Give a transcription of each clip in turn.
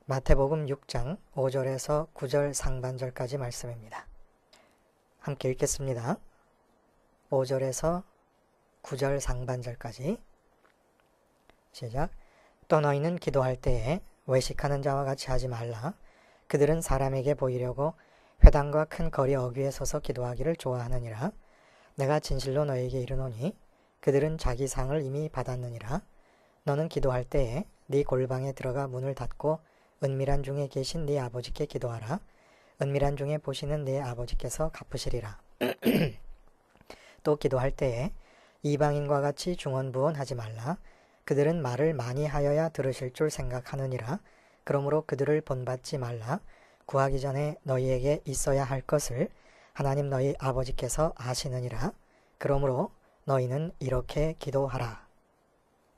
마태복음 6장 5절에서 9절 상반절까지 말씀입니다. 함께 읽겠습니다. 5절에서 9절 상반절까지. 시작. 또 너희는 기도할 때에 외식하는 자와 같이 하지 말라. 그들은 사람에게 보이려고 회당과 큰 거리 어귀에 서서 기도하기를 좋아하느니라. 내가 진실로 너희에게 이르노니 그들은 자기 상을 이미 받았느니라. 너는 기도할 때에 네 골방에 들어가 문을 닫고 은밀한 중에 계신 네 아버지께 기도하라. 은밀한 중에 보시는 네 아버지께서 갚으시리라. 또 기도할 때에 이방인과 같이 중언부언하지 말라. 그들은 말을 많이 하여야 들으실 줄 생각하느니라. 그러므로 그들을 본받지 말라. 구하기 전에 너희에게 있어야 할 것을 하나님 너희 아버지께서 아시느니라. 그러므로 너희는 이렇게 기도하라.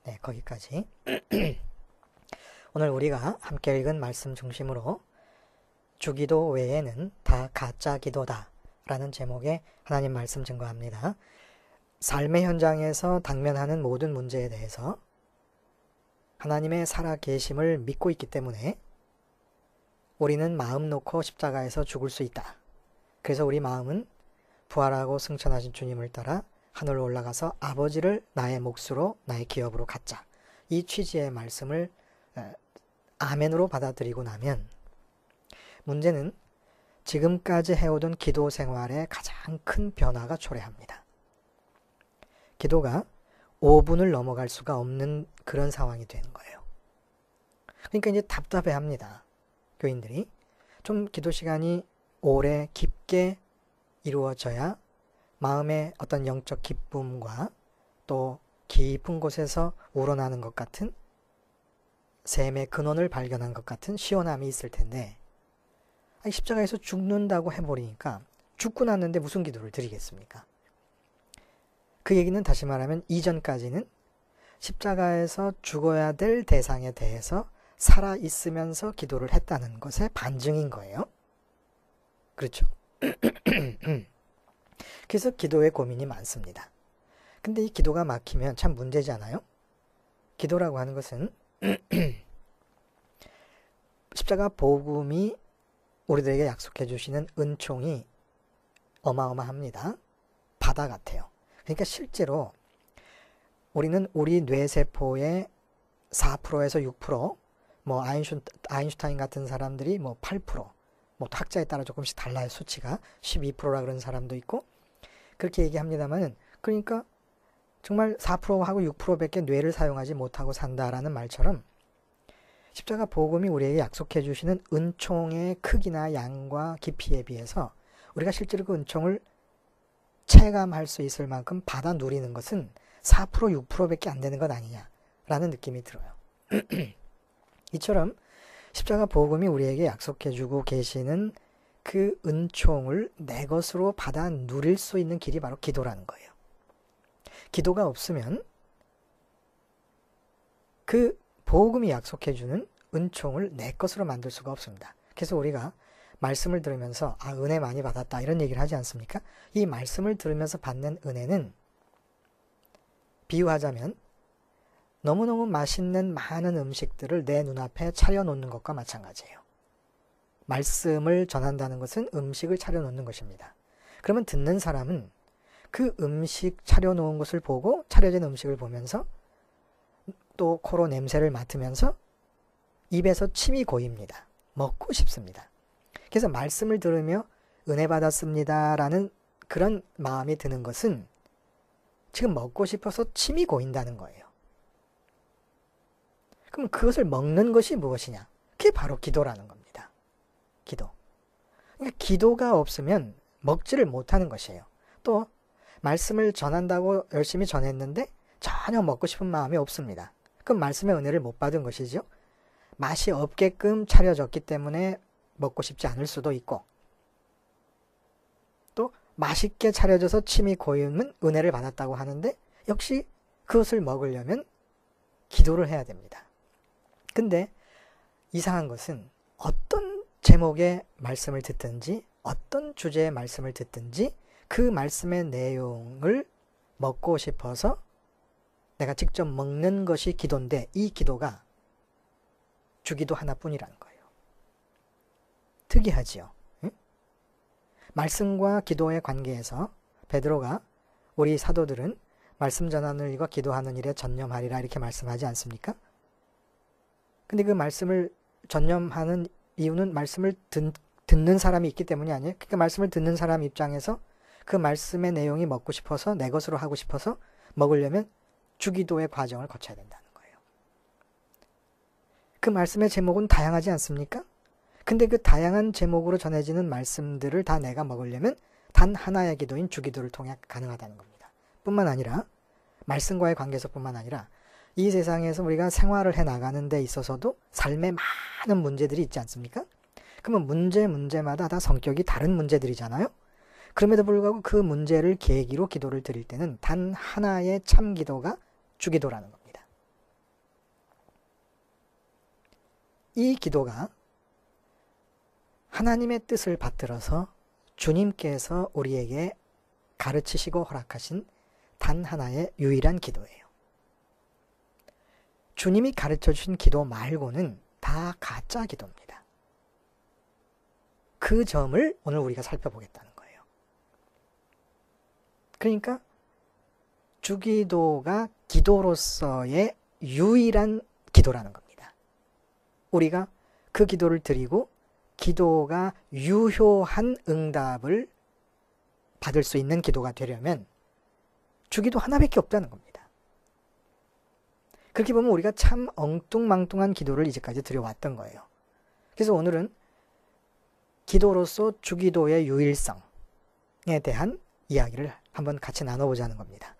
네, 거기까지. 오늘 우리가 함께 읽은 말씀 중심으로 주기도 외에는 다 가짜 기도다 라는 제목의 하나님 말씀 증거합니다. 삶의 현장에서 당면하는 모든 문제에 대해서 하나님의 살아계심을 믿고 있기 때문에 우리는 마음 놓고 십자가에서 죽을 수 있다. 그래서 우리 마음은 부활하고 승천하신 주님을 따라 하늘로 올라가서 아버지를 나의 몫으로 나의 기업으로 갖자. 이 취지의 말씀을 아멘으로 받아들이고 나면 문제는 지금까지 해오던 기도 생활에 가장 큰 변화가 초래합니다. 기도가 5분을 넘어갈 수가 없는 그런 상황이 되는 거예요. 그러니까 이제 답답해합니다. 교인들이 좀 기도 시간이 오래 깊게 이루어져야 마음의 어떤 영적 기쁨과 또 깊은 곳에서 우러나는 것 같은 샘의 근원을 발견한 것 같은 시원함이 있을 텐데 십자가에서 죽는다고 해버리니까 죽고 났는데 무슨 기도를 드리겠습니까? 그 얘기는 다시 말하면 이전까지는 십자가에서 죽어야 될 대상에 대해서 살아있으면서 기도를 했다는 것의 반증인 거예요. 그렇죠? 그래서 기도에 고민이 많습니다. 근데 이 기도가 막히면 참 문제잖아요. 기도라고 하는 것은 십자가 복음이 우리들에게 약속해 주시는 은총이 어마어마합니다. 바다 같아요. 그러니까 실제로 우리는 우리 뇌세포의 4%에서 6%, 뭐 아인슈타인 같은 사람들이 뭐 8%, 뭐 학자에 따라 조금씩 달라요. 수치가 12%라 그러는 사람도 있고 그렇게 얘기합니다만, 그러니까 정말 4%하고 6%밖에 뇌를 사용하지 못하고 산다라는 말처럼 십자가 복음이 우리에게 약속해 주시는 은총의 크기나 양과 깊이에 비해서 우리가 실제로 그 은총을 체감할 수 있을 만큼 받아 누리는 것은 4%, 6%밖에 안 되는 것 아니냐라는 느낌이 들어요. 이처럼 십자가 복음이 우리에게 약속해 주고 계시는 그 은총을 내 것으로 받아 누릴 수 있는 길이 바로 기도라는 거예요. 기도가 없으면 그 복음이 약속해 주는 은총을 내 것으로 만들 수가 없습니다. 그래서 우리가 말씀을 들으면서 은혜 많이 받았다 이런 얘기를 하지 않습니까? 이 말씀을 들으면서 받는 은혜는 비유하자면 너무너무 맛있는 많은 음식들을 내 눈앞에 차려놓는 것과 마찬가지예요. 말씀을 전한다는 것은 음식을 차려놓는 것입니다. 그러면 듣는 사람은 그 음식 차려놓은 것을 보고 차려진 음식을 보면서 또 코로 냄새를 맡으면서 입에서 침이 고입니다. 먹고 싶습니다. 그래서 말씀을 들으며 은혜 받았습니다 라는 그런 마음이 드는 것은 지금 먹고 싶어서 침이 고인다는 거예요. 그럼 그것을 먹는 것이 무엇이냐? 그게 바로 기도라는 겁니다. 기도. 그러니까 기도가 없으면 먹지를 못하는 것이에요. 또 말씀을 전한다고 열심히 전했는데 전혀 먹고 싶은 마음이 없습니다. 그럼 말씀의 은혜를 못 받은 것이죠. 맛이 없게끔 차려졌기 때문에 먹고 싶지 않을 수도 있고, 또 맛있게 차려져서 침이 고이면 은혜를 받았다고 하는데 역시 그것을 먹으려면 기도를 해야 됩니다. 근데 이상한 것은 어떤 제목의 말씀을 듣든지 어떤 주제의 말씀을 듣든지 그 말씀의 내용을 먹고 싶어서 내가 직접 먹는 것이 기도인데 이 기도가 주기도 하나뿐이라는 거예요. 특이하지요. 응? 말씀과 기도의 관계에서 베드로가 우리 사도들은 말씀 전하는 일과 기도하는 일에 전념하리라 이렇게 말씀하지 않습니까? 근데 그 말씀을 전념하는 이유는 말씀을 듣는 사람이 있기 때문이 아니에요. 그러니까 말씀을 듣는 사람 입장에서 그 말씀의 내용이 먹고 싶어서 내 것으로 하고 싶어서 먹으려면 주기도의 과정을 거쳐야 된다는 거예요. 그 말씀의 제목은 다양하지 않습니까? 근데 그 다양한 제목으로 전해지는 말씀들을 다 내가 먹으려면 단 하나의 기도인 주기도를 통해 가능하다는 겁니다. 뿐만 아니라 말씀과의 관계에서뿐만 아니라 이 세상에서 우리가 생활을 해나가는 데 있어서도 삶에 많은 문제들이 있지 않습니까? 그러면 문제마다 다 성격이 다른 문제들이잖아요. 그럼에도 불구하고 그 문제를 계기로 기도를 드릴 때는 단 하나의 참 기도가 주기도라는 겁니다. 이 기도가 하나님의 뜻을 받들어서 주님께서 우리에게 가르치시고 허락하신 단 하나의 유일한 기도예요. 주님이 가르쳐 주신 기도 말고는 다 가짜 기도입니다. 그 점을 오늘 우리가 살펴보겠다는 거예요. 그러니까 주기도가 기도로서의 유일한 기도라는 겁니다. 우리가 그 기도를 드리고 기도가 유효한 응답을 받을 수 있는 기도가 되려면 주기도 하나밖에 없다는 겁니다. 그렇게 보면 우리가 참 엉뚱망뚱한 기도를 이제까지 드려왔던 거예요. 그래서 오늘은 기도로서 주기도의 유일성에 대한 이야기를 한번 같이 나눠보자는 겁니다.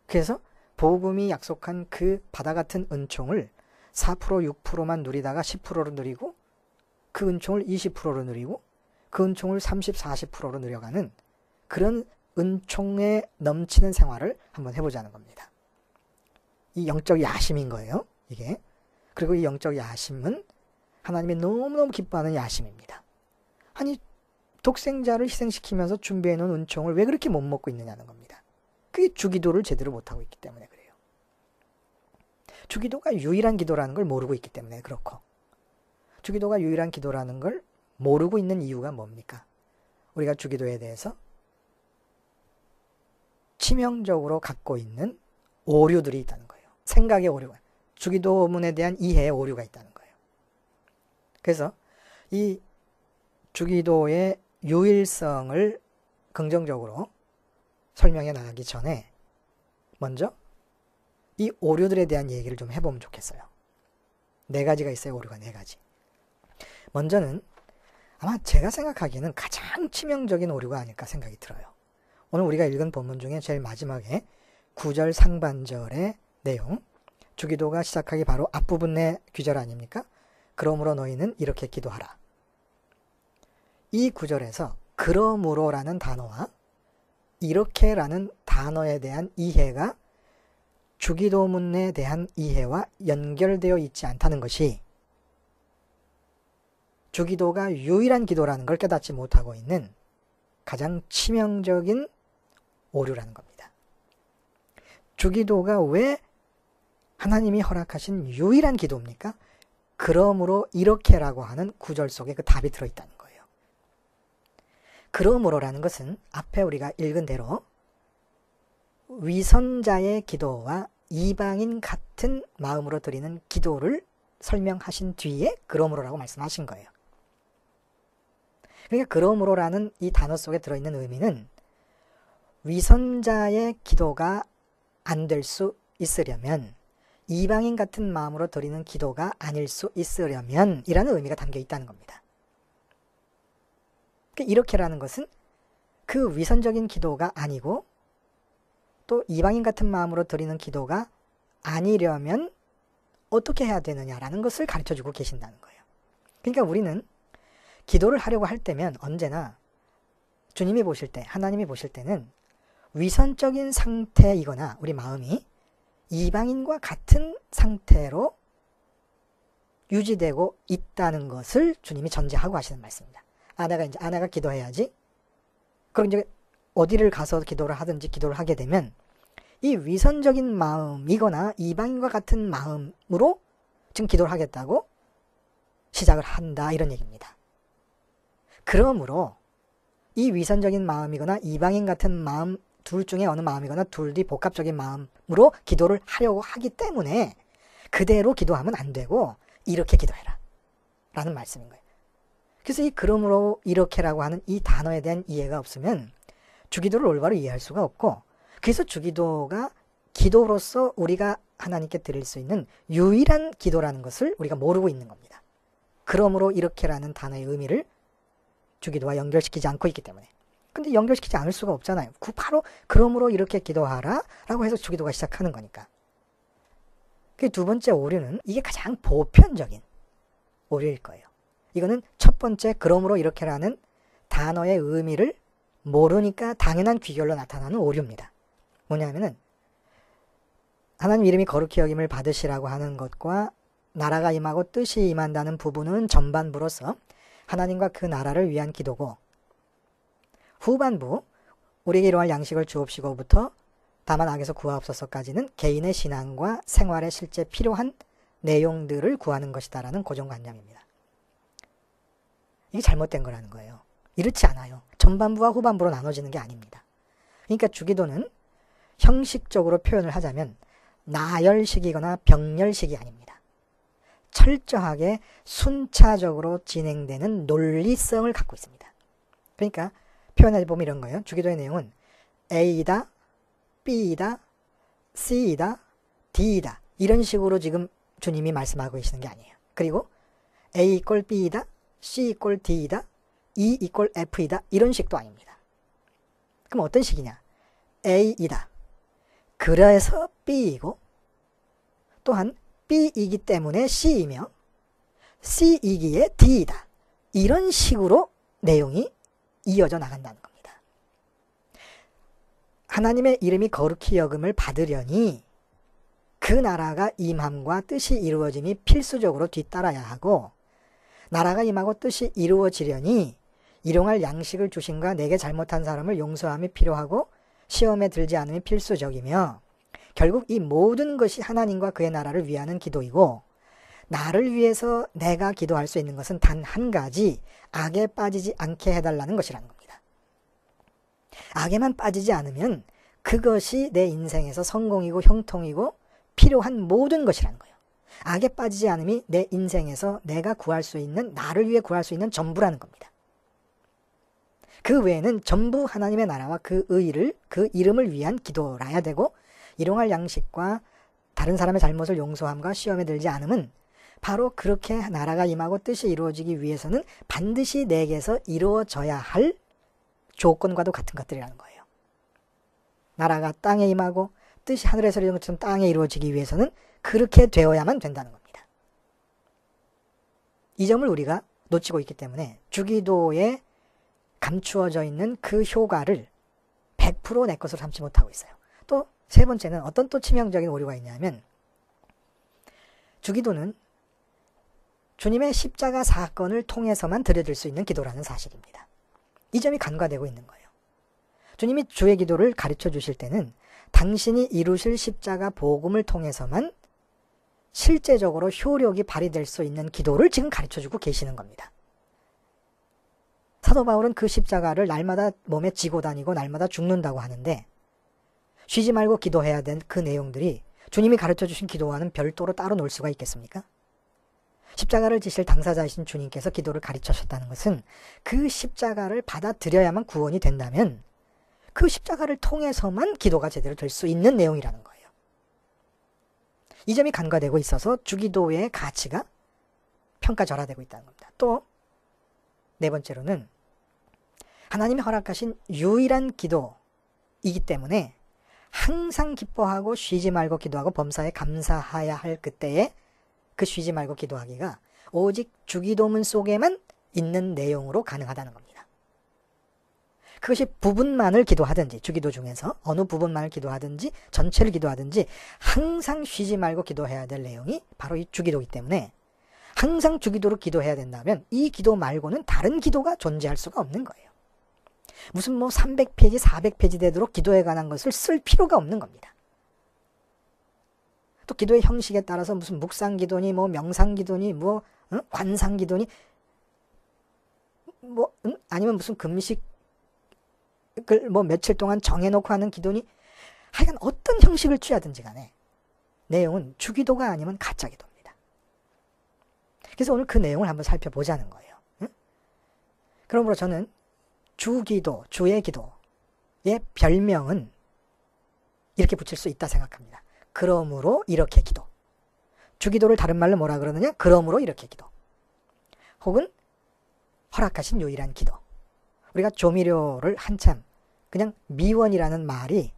그래서 복음이 약속한 그 바다 같은 은총을 4%, 6%만 누리다가 10%로 누리고 그 은총을 20%로 누리고 그 은총을 30, 40%로 누려가는 그런 은총에 넘치는 생활을 한번 해보자는 겁니다. 이 영적 야심인 거예요, 이게. 그리고 이 영적 야심은 하나님이 너무너무 기뻐하는 야심입니다. 아니, 독생자를 희생시키면서 준비해놓은 은총을 왜 그렇게 못 먹고 있느냐는 겁니다. 그게 주기도를 제대로 못하고 있기 때문에 그래요. 주기도가 유일한 기도라는 걸 모르고 있기 때문에 그렇고, 주기도가 유일한 기도라는 걸 모르고 있는 이유가 뭡니까? 우리가 주기도에 대해서 치명적으로 갖고 있는 오류들이 있다는 거예요. 생각의 오류가, 주기도문에 대한 이해의 오류가 있다는 거예요. 그래서 이 주기도의 유일성을 긍정적으로 설명해 나가기 전에 먼저 이 오류들에 대한 얘기를 좀 해보면 좋겠어요. 4가지가 있어요. 오류가 4가지. 먼저는 아마 제가 생각하기에는 가장 치명적인 오류가 아닐까 생각이 들어요. 오늘 우리가 읽은 본문 중에 제일 마지막에 9절 상반절의 내용, 주기도가 시작하기 바로 앞부분의 귀절 아닙니까? 그러므로 너희는 이렇게 기도하라. 이 구절에서 그러므로라는 단어와 이렇게라는 단어에 대한 이해가 주기도문에 대한 이해와 연결되어 있지 않다는 것이 주기도가 유일한 기도라는 걸 깨닫지 못하고 있는 가장 치명적인 오류라는 겁니다. 주기도가 왜 하나님이 허락하신 유일한 기도입니까? 그러므로 이렇게라고 하는 구절 속에 그 답이 들어있다는 거예요. 그러므로라는 것은 앞에 우리가 읽은 대로 위선자의 기도와 이방인 같은 마음으로 드리는 기도를 설명하신 뒤에 그러므로라고 말씀하신 거예요. 그러니까 그러므로라는 이 단어 속에 들어있는 의미는 위선자의 기도가 안 될 수 있으려면, 이방인 같은 마음으로 드리는 기도가 아닐 수 있으려면 이라는 의미가 담겨 있다는 겁니다. 이렇게라는 것은 그 위선적인 기도가 아니고 또 이방인 같은 마음으로 드리는 기도가 아니려면 어떻게 해야 되느냐라는 것을 가르쳐주고 계신다는 거예요. 그러니까 우리는 기도를 하려고 할 때면 언제나 주님이 보실 때, 하나님이 보실 때는 위선적인 상태이거나 우리 마음이 이방인과 같은 상태로 유지되고 있다는 것을 주님이 전제하고 하시는 말씀입니다. 내가 기도해야지. 그럼 이제 어디를 가서 기도를 하든지 기도를 하게 되면 이 위선적인 마음이거나 이방인과 같은 마음으로 지금 기도를 하겠다고 시작을 한다, 이런 얘기입니다. 그러므로 이 위선적인 마음이거나 이방인 같은 마음 둘 중에 어느 마음이거나 둘이 복합적인 마음으로 기도를 하려고 하기 때문에 그대로 기도하면 안 되고 이렇게 기도해라 라는 말씀인 거예요. 그래서 이 그러므로 이렇게라고 하는 이 단어에 대한 이해가 없으면 주기도를 올바로 이해할 수가 없고, 그래서 주기도가 기도로서 우리가 하나님께 드릴 수 있는 유일한 기도라는 것을 우리가 모르고 있는 겁니다. 그러므로 이렇게라는 단어의 의미를 주기도와 연결시키지 않고 있기 때문에. 근데 연결시키지 않을 수가 없잖아요. 바로 그러므로 이렇게 기도하라 라고 해서 주기도가 시작하는 거니까. 그 두 번째 오류는 이게 가장 보편적인 오류일 거예요. 이거는 첫 번째 그러므로 이렇게라는 단어의 의미를 모르니까 당연한 귀결로 나타나는 오류입니다. 뭐냐면은 하나님 이름이 거룩히 여김을 받으시라고 하는 것과 나라가 임하고 뜻이 임한다는 부분은 전반부로서 하나님과 그 나라를 위한 기도고, 후반부 우리에게 이러한 양식을 주옵시고부터 다만 악에서 구하옵소서까지는 개인의 신앙과 생활에 실제 필요한 내용들을 구하는 것이다라는 고정관념입니다. 이게 잘못된 거라는 거예요. 이렇지 않아요. 전반부와 후반부로 나눠지는 게 아닙니다. 그러니까 주기도는 형식적으로 표현을 하자면 나열식이거나 병렬식이 아닙니다. 철저하게 순차적으로 진행되는 논리성을 갖고 있습니다. 그러니까 표현해보면 이런 거예요. 주기도의 내용은 A이다, B이다, C이다, D이다 이런 식으로 지금 주님이 말씀하고 계시는 게 아니에요. 그리고 A 이꼴 B이다, C 이꼴 D이다, E 이꼴 F이다 이런 식도 아닙니다. 그럼 어떤 식이냐? A이다. 그래서 B이고, 또한 B이기 때문에 C이며 C이기에 D이다. 이런 식으로 내용이 이어져 나간다는 겁니다. 하나님의 이름이 거룩히 여김을 받으려니 그 나라가 임함과 뜻이 이루어짐이 필수적으로 뒤따라야 하고, 나라가 임하고 뜻이 이루어지려니 일용할 양식을 주심과 내게 잘못한 사람을 용서함이 필요하고 시험에 들지 않음이 필수적이며, 결국 이 모든 것이 하나님과 그의 나라를 위하는 기도이고, 나를 위해서 내가 기도할 수 있는 것은 단 한 가지, 악에 빠지지 않게 해달라는 것이라는 겁니다. 악에만 빠지지 않으면 그것이 내 인생에서 성공이고 형통이고 필요한 모든 것이라는 거예요. 악에 빠지지 않음이 내 인생에서 내가 구할 수 있는, 나를 위해 구할 수 있는 전부라는 겁니다. 그 외에는 전부 하나님의 나라와 그 의를, 그 이름을 위한 기도라야 되고, 일용할 양식과 다른 사람의 잘못을 용서함과 시험에 들지 않음은 바로 그렇게 나라가 임하고 뜻이 이루어지기 위해서는 반드시 내게서 이루어져야 할 조건과도 같은 것들이라는 거예요. 나라가 땅에 임하고 뜻이 하늘에서 이루어진 것처럼 땅에 이루어지기 위해서는 그렇게 되어야만 된다는 겁니다. 이 점을 우리가 놓치고 있기 때문에 주기도에 감추어져 있는 그 효과를 100% 내 것으로 삼지 못하고 있어요. 또 세 번째는 어떤 또 치명적인 오류가 있냐면, 주기도는 주님의 십자가 사건을 통해서만 드려질 수 있는 기도라는 사실입니다. 이 점이 간과되고 있는 거예요. 주님이 주의 기도를 가르쳐 주실 때는 당신이 이루실 십자가 복음을 통해서만 실제적으로 효력이 발휘될 수 있는 기도를 지금 가르쳐 주고 계시는 겁니다. 사도 바울은 그 십자가를 날마다 몸에 지고 다니고 날마다 죽는다고 하는데, 쉬지 말고 기도해야 된 그 내용들이 주님이 가르쳐 주신 기도와는 별도로 따로 놀 수가 있겠습니까? 십자가를 지실 당사자이신 주님께서 기도를 가르치셨다는 것은 그 십자가를 받아들여야만 구원이 된다면 그 십자가를 통해서만 기도가 제대로 될 수 있는 내용이라는 거예요. 이 점이 간과되고 있어서 주기도의 가치가 평가절하되고 있다는 겁니다. 또 네 번째로는 하나님이 허락하신 유일한 기도이기 때문에 항상 기뻐하고 쉬지 말고 기도하고 범사에 감사해야 할 그때에 그 쉬지 말고 기도하기가 오직 주기도문 속에만 있는 내용으로 가능하다는 겁니다. 그것이 부분만을 기도하든지, 주기도 중에서 어느 부분만을 기도하든지 전체를 기도하든지 항상 쉬지 말고 기도해야 될 내용이 바로 이 주기도이기 때문에 항상 주기도로 기도해야 된다면 이 기도 말고는 다른 기도가 존재할 수가 없는 거예요. 무슨 300페이지, 400페이지 되도록 기도에 관한 것을 쓸 필요가 없는 겁니다. 또 기도의 형식에 따라서 무슨 묵상기도니 명상기도니 관상기도니 뭐 아니면 무슨 금식을 뭐 며칠 동안 정해놓고 하는 기도니, 하여간 어떤 형식을 취하든지 간에 내용은 주기도가 아니면 가짜 기도입니다. 그래서 오늘 그 내용을 한번 살펴보자는 거예요. 응? 그러므로 저는 주기도, 주의 기도의 별명은 이렇게 붙일 수 있다 생각합니다. 그러므로 이렇게 기도. 주기도를 다른 말로 뭐라 그러느냐? 그러므로 이렇게 기도. 혹은 허락하신 유일한 기도. 우리가 조미료를 한참 그냥 미원이라는 말이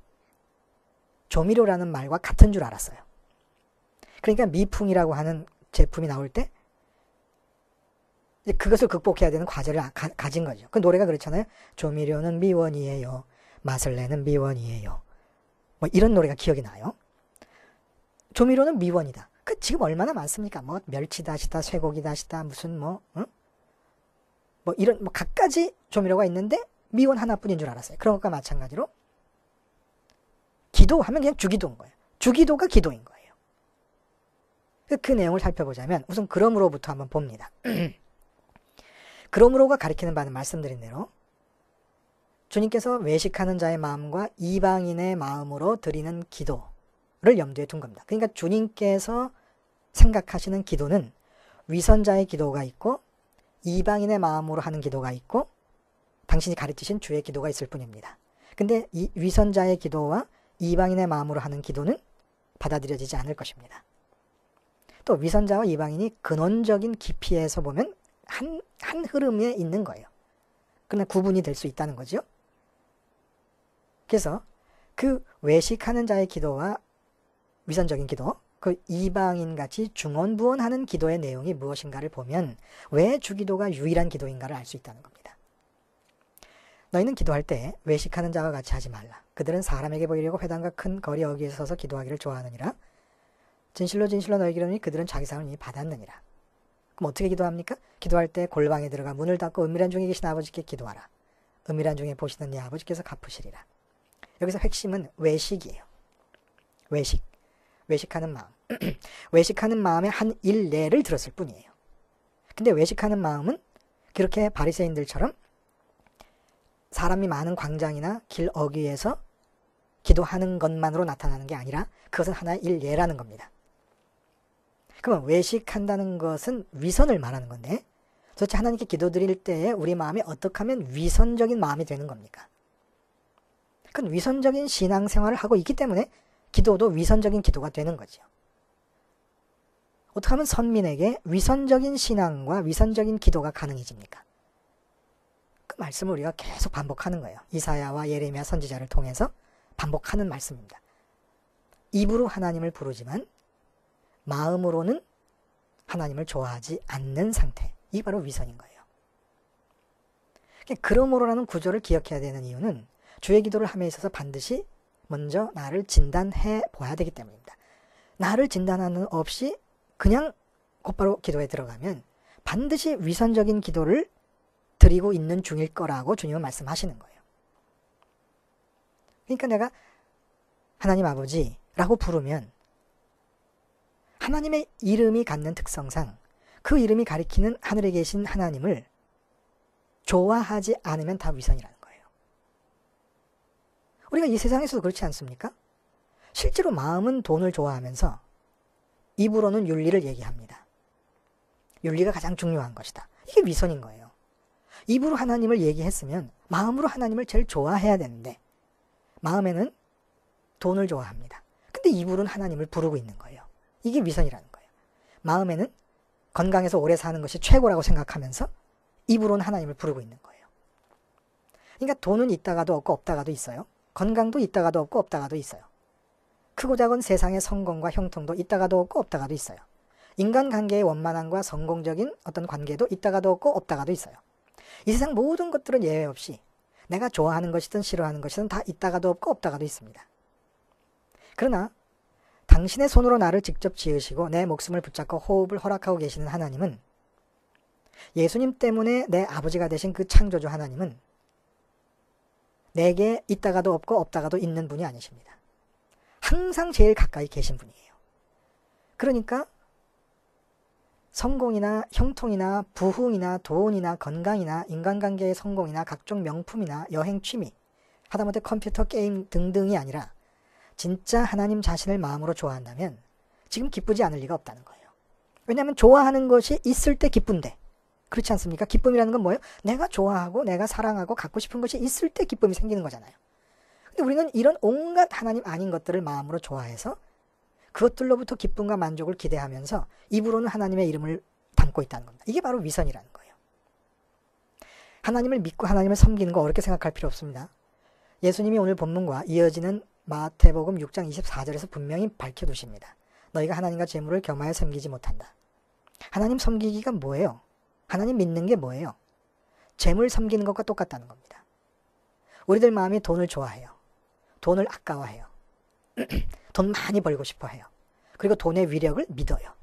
조미료라는 말과 같은 줄 알았어요. 그러니까 미풍이라고 하는 제품이 나올 때 이제 그것을 극복해야 되는 과제를 가진 거죠. 그 노래가 그렇잖아요. 조미료는 미원이에요. 맛을 내는 미원이에요. 뭐 이런 노래가 기억이 나요. 조미료는 미원이다. 그 지금 얼마나 많습니까? 뭐 멸치 다시다, 쇠고기 다시다, 무슨 뭐 이런 뭐 갖가지 조미료가 있는데 미원 하나뿐인 줄 알았어요. 그런 것과 마찬가지로 기도하면 그냥 주기도인 거예요. 주기도가 기도인 거예요. 그 내용을 살펴보자면 우선 그러므로부터 한번 봅니다. 그러므로가 가리키는 바는 말씀드린 대로 주님께서 외식하는 자의 마음과 이방인의 마음으로 드리는 기도를 염두에 둔 겁니다. 그러니까 주님께서 생각하시는 기도는 위선자의 기도가 있고 이방인의 마음으로 하는 기도가 있고 당신이 가르치신 주의 기도가 있을 뿐입니다. 근데 이 위선자의 기도와 이방인의 마음으로 하는 기도는 받아들여지지 않을 것입니다. 또 위선자와 이방인이 근원적인 깊이에서 보면 한 흐름에 있는 거예요. 그러나 구분이 될 수 있다는 거죠. 그래서 그 외식하는 자의 기도와 위선적인 기도, 그 이방인같이 중언부언하는 기도의 내용이 무엇인가를 보면 왜 주기도가 유일한 기도인가를 알 수 있다는 겁니다. 너희는 기도할 때 외식하는 자와 같이 하지 말라. 그들은 사람에게 보이려고 회당과 큰 거리 어귀에 서서 기도하기를 좋아하느니라. 진실로 진실로 너희에게 이르노니 그들은 자기 상을 이미 받았느니라. 그럼 어떻게 기도합니까? 기도할 때 골방에 들어가 문을 닫고 은밀한 중에 계신 아버지께 기도하라. 은밀한 중에 보시는 네 아버지께서 갚으시리라. 여기서 핵심은 외식이에요. 외식하는 마음. 외식하는 마음의 한 일례를 들었을 뿐이에요. 근데 외식하는 마음은 그렇게 바리새인들처럼 사람이 많은 광장이나 길 어귀에서 기도하는 것만으로 나타나는 게 아니라 그것은 하나의 일례라는 겁니다. 그러면 외식한다는 것은 위선을 말하는 건데 도대체 하나님께 기도드릴 때에 우리 마음이 어떻게 하면 위선적인 마음이 되는 겁니까? 그건 위선적인 신앙생활을 하고 있기 때문에 기도도 위선적인 기도가 되는 거죠. 어떻게 하면 선민에게 위선적인 신앙과 위선적인 기도가 가능해집니까? 그 말씀을 우리가 계속 반복하는 거예요. 이사야와 예레미야 선지자를 통해서 반복하는 말씀입니다. 입으로 하나님을 부르지만 마음으로는 하나님을 좋아하지 않는 상태. 이게 바로 위선인 거예요. 그러므로라는 구조를 기억해야 되는 이유는 주의 기도를 함에 있어서 반드시 먼저 나를 진단해 보아야 되기 때문입니다. 나를 진단하는 없이 그냥 곧바로 기도에 들어가면 반드시 위선적인 기도를 드리고 있는 중일 거라고 주님은 말씀하시는 거예요. 그러니까 내가 하나님 아버지라고 부르면 하나님의 이름이 갖는 특성상 그 이름이 가리키는 하늘에 계신 하나님을 좋아하지 않으면 다 위선이라는 거예요. 우리가 이 세상에서도 그렇지 않습니까? 실제로 마음은 돈을 좋아하면서 입으로는 윤리를 얘기합니다. 윤리가 가장 중요한 것이다. 이게 위선인 거예요. 입으로 하나님을 얘기했으면 마음으로 하나님을 제일 좋아해야 되는데 마음에는 돈을 좋아합니다. 근데 입으로는 하나님을 부르고 있는 거예요. 이게 위선이라는 거예요. 마음에는 건강해서 오래 사는 것이 최고라고 생각하면서 입으로는 하나님을 부르고 있는 거예요. 그러니까 돈은 있다가도 없고 없다가도 있어요. 건강도 있다가도 없고 없다가도 있어요. 크고 작은 세상의 성공과 형통도 있다가도 없고 없다가도 있어요. 인간관계의 원만함과 성공적인 어떤 관계도 있다가도 없고 없다가도 있어요. 이 세상 모든 것들은 예외 없이 내가 좋아하는 것이든 싫어하는 것이든 다 있다가도 없고 없다가도 있습니다. 그러나 당신의 손으로 나를 직접 지으시고 내 목숨을 붙잡고 호흡을 허락하고 계시는 하나님은, 예수님 때문에 내 아버지가 되신 그 창조주 하나님은 내게 있다가도 없고 없다가도 있는 분이 아니십니다. 항상 제일 가까이 계신 분이에요. 그러니까 성공이나 형통이나 부흥이나 돈이나 건강이나 인간관계의 성공이나 각종 명품이나 여행 취미, 하다못해 컴퓨터 게임 등등이 아니라 진짜 하나님 자신을 마음으로 좋아한다면 지금 기쁘지 않을 리가 없다는 거예요. 왜냐하면 좋아하는 것이 있을 때 기쁜데, 그렇지 않습니까? 기쁨이라는 건 뭐예요? 내가 좋아하고 내가 사랑하고 갖고 싶은 것이 있을 때 기쁨이 생기는 거잖아요. 근데 우리는 이런 온갖 하나님 아닌 것들을 마음으로 좋아해서 그것들로부터 기쁨과 만족을 기대하면서 입으로는 하나님의 이름을 담고 있다는 겁니다. 이게 바로 위선이라는 거예요. 하나님을 믿고 하나님을 섬기는 거 어렵게 생각할 필요 없습니다. 예수님이 오늘 본문과 이어지는 마태복음 6장 24절에서 분명히 밝혀두십니다. 너희가 하나님과 재물을 겸하여 섬기지 못한다. 하나님 섬기기가 뭐예요? 하나님 믿는 게 뭐예요? 재물 섬기는 것과 똑같다는 겁니다. 우리들 마음이 돈을 좋아해요. 돈을 아까워해요. 돈 많이 벌고 싶어 해요. 그리고 돈의 위력을 믿어요.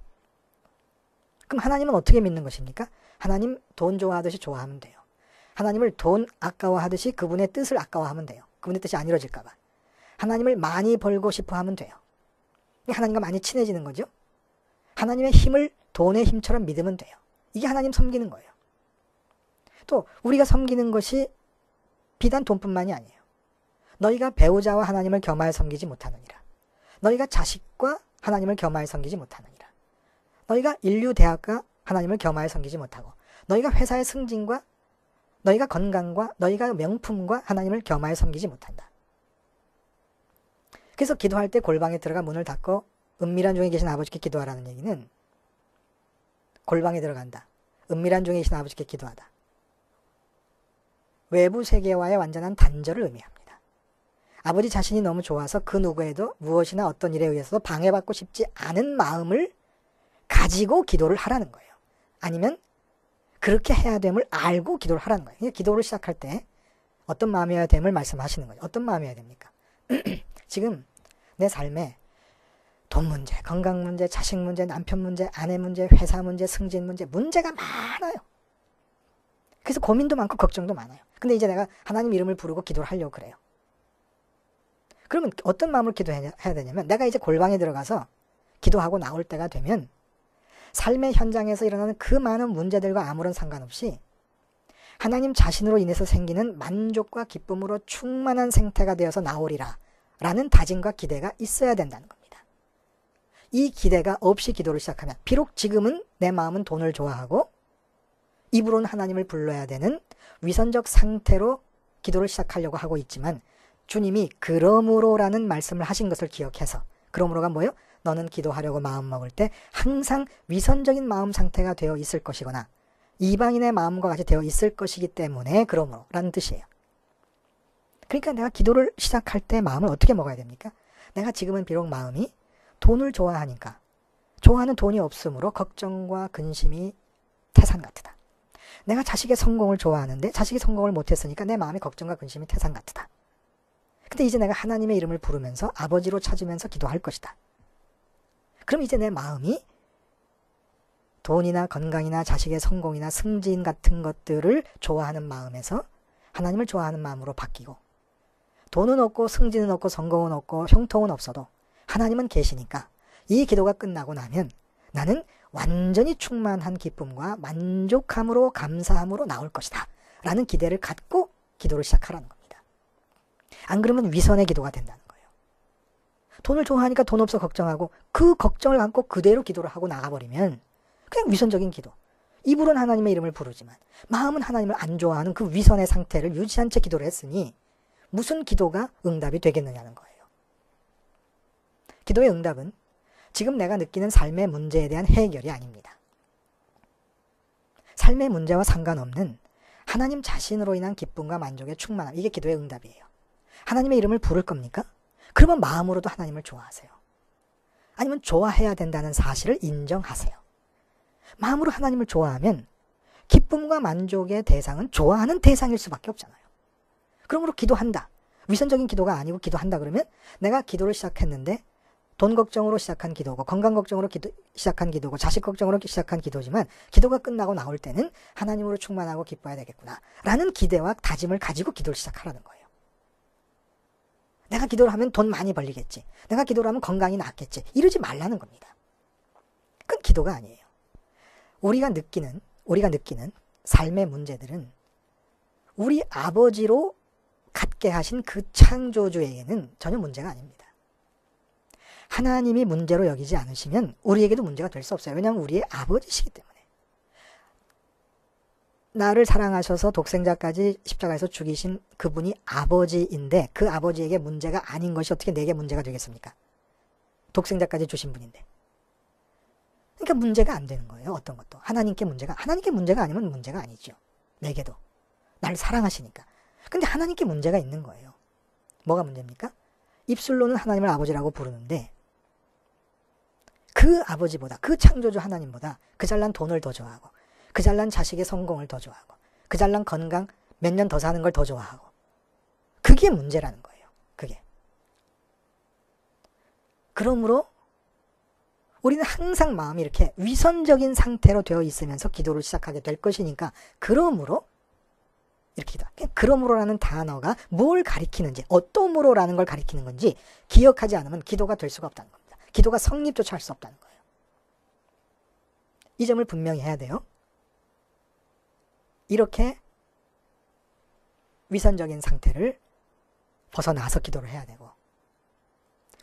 그럼 하나님은 어떻게 믿는 것입니까? 하나님 돈 좋아하듯이 좋아하면 돼요. 하나님을 돈 아까워하듯이 그분의 뜻을 아까워하면 돼요. 그분의 뜻이 안 이루어질까 봐. 하나님을 많이 벌고 싶어 하면 돼요. 하나님과 많이 친해지는 거죠. 하나님의 힘을 돈의 힘처럼 믿으면 돼요. 이게 하나님 섬기는 거예요. 또 우리가 섬기는 것이 비단 돈뿐만이 아니에요. 너희가 배우자와 하나님을 겸하여 섬기지 못하느니라. 너희가 자식과 하나님을 겸하여 섬기지 못하느니라. 너희가 인류대학과 하나님을 겸하여 섬기지 못하고 너희가 회사의 승진과 너희가 건강과 너희가 명품과 하나님을 겸하여 섬기지 못한다. 그래서 기도할 때 골방에 들어가 문을 닫고 은밀한 중에 계신 아버지께 기도하라는 얘기는 골방에 들어간다. 은밀한 중에 계신 아버지께 기도하다. 외부 세계와의 완전한 단절을 의미합니다. 아버지 자신이 너무 좋아서 그 누구에도 무엇이나 어떤 일에 의해서도 방해받고 싶지 않은 마음을 가지고 기도를 하라는 거예요. 아니면 그렇게 해야 됨을 알고 기도를 하라는 거예요. 기도를 시작할 때 어떤 마음이어야 됨을 말씀하시는 거예요. 어떤 마음이어야 됩니까? 지금 내 삶에 돈 문제, 건강 문제, 자식 문제, 남편 문제, 아내 문제, 회사 문제, 승진 문제, 문제가 많아요. 그래서 고민도 많고 걱정도 많아요. 근데 이제 내가 하나님 이름을 부르고 기도를 하려고 그래요. 그러면 어떤 마음으로 기도해야 되냐면 내가 이제 골방에 들어가서 기도하고 나올 때가 되면 삶의 현장에서 일어나는 그 많은 문제들과 아무런 상관없이 하나님 자신으로 인해서 생기는 만족과 기쁨으로 충만한 생태가 되어서 나오리라 라는 다짐과 기대가 있어야 된다는 겁니다. 이 기대가 없이 기도를 시작하면 비록 지금은 내 마음은 돈을 좋아하고 입으로는 하나님을 불러야 되는 위선적 상태로 기도를 시작하려고 하고 있지만 주님이 그러므로라는 말씀을 하신 것을 기억해서 그러므로가 뭐예요? 너는 기도하려고 마음먹을 때 항상 위선적인 마음 상태가 되어 있을 것이거나 이방인의 마음과 같이 되어 있을 것이기 때문에 그러므로라는 뜻이에요. 그러니까 내가 기도를 시작할 때 마음을 어떻게 먹어야 됩니까? 내가 지금은 비록 마음이 돈을 좋아하니까 좋아하는 돈이 없으므로 걱정과 근심이 태산 같으다. 내가 자식의 성공을 좋아하는데 자식이 성공을 못했으니까 내 마음이 걱정과 근심이 태산 같으다. 근데 이제 내가 하나님의 이름을 부르면서 아버지로 찾으면서 기도할 것이다. 그럼 이제 내 마음이 돈이나 건강이나 자식의 성공이나 승진 같은 것들을 좋아하는 마음에서 하나님을 좋아하는 마음으로 바뀌고 돈은 없고 승진은 없고 성공은 없고 형통은 없어도 하나님은 계시니까 이 기도가 끝나고 나면 나는 완전히 충만한 기쁨과 만족함으로 감사함으로 나올 것이다 라는 기대를 갖고 기도를 시작하라는 겁니다. 안 그러면 위선의 기도가 된다는 거예요. 돈을 좋아하니까 돈 없어 걱정하고 그 걱정을 갖고 그대로 기도를 하고 나가버리면 그냥 위선적인 기도. 입으로는 하나님의 이름을 부르지만 마음은 하나님을 안 좋아하는 그 위선의 상태를 유지한 채 기도를 했으니 무슨 기도가 응답이 되겠느냐는 거예요. 기도의 응답은 지금 내가 느끼는 삶의 문제에 대한 해결이 아닙니다. 삶의 문제와 상관없는 하나님 자신으로 인한 기쁨과 만족의 충만함, 이게 기도의 응답이에요. 하나님의 이름을 부를 겁니까? 그러면 마음으로도 하나님을 좋아하세요. 아니면 좋아해야 된다는 사실을 인정하세요. 마음으로 하나님을 좋아하면 기쁨과 만족의 대상은 좋아하는 대상일 수밖에 없잖아요. 그러므로 기도한다. 위선적인 기도가 아니고 기도한다 그러면 내가 기도를 시작했는데 돈 걱정으로 시작한 기도고 건강 걱정으로 시작한 기도고 자식 걱정으로 시작한 기도지만 기도가 끝나고 나올 때는 하나님으로 충만하고 기뻐야 되겠구나 라는 기대와 다짐을 가지고 기도를 시작하라는 거예요. 내가 기도를 하면 돈 많이 벌리겠지. 내가 기도를 하면 건강이 낫겠지. 이러지 말라는 겁니다. 그건 기도가 아니에요. 우리가 느끼는 삶의 문제들은 우리 아버지로 갖게 하신 그 창조주에게는 전혀 문제가 아닙니다. 하나님이 문제로 여기지 않으시면 우리에게도 문제가 될 수 없어요. 왜냐하면 우리의 아버지시기 때문에. 나를 사랑하셔서 독생자까지 십자가에서 죽이신 그분이 아버지인데 그 아버지에게 문제가 아닌 것이 어떻게 내게 문제가 되겠습니까? 독생자까지 주신 분인데. 그러니까 문제가 안 되는 거예요. 어떤 것도. 하나님께 문제가 아니면 문제가 아니죠. 내게도. 나를 사랑하시니까. 근데 하나님께 문제가 있는 거예요. 뭐가 문제입니까? 입술로는 하나님을 아버지라고 부르는데 그 아버지보다, 그 창조주 하나님보다 그 잘난 돈을 더 좋아하고 그 잘난 자식의 성공을 더 좋아하고 그 잘난 건강 몇 년 더 사는 걸 더 좋아하고 그게 문제라는 거예요. 그게. 그러므로 우리는 항상 마음이 이렇게 위선적인 상태로 되어 있으면서 기도를 시작하게 될 것이니까 그러므로 이렇게 기도. 그러므로라는 단어가 뭘 가리키는지 어떠므로라는 걸 가리키는 건지 기억하지 않으면 기도가 될 수가 없다는 겁니다. 기도가 성립조차 할 수 없다는 거예요. 이 점을 분명히 해야 돼요. 이렇게 위선적인 상태를 벗어나서 기도를 해야 되고